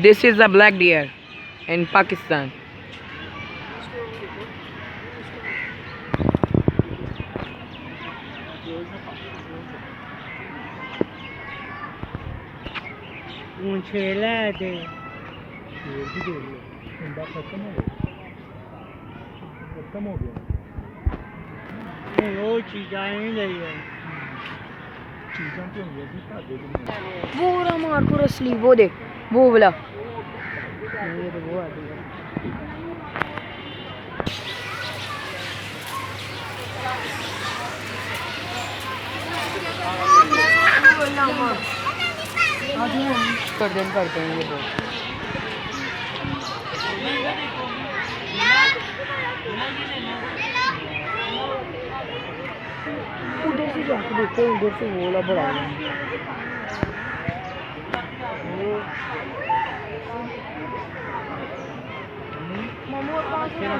This is a black deer in Pakistan. खत्म हो गया नहीं वो चीज़ां नहीं ले चीज़ां तो होंगी वो रहा मार्को असली, वो देख वो वाला। ये तो वो आती है करते हैं ये तो। उधर से जाके देखो उधर से वो वाला बड़ा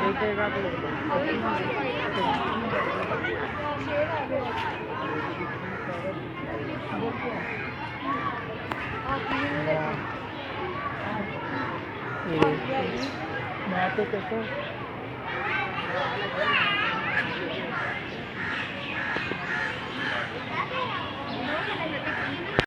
देखेगा मैं तो कहता हूँ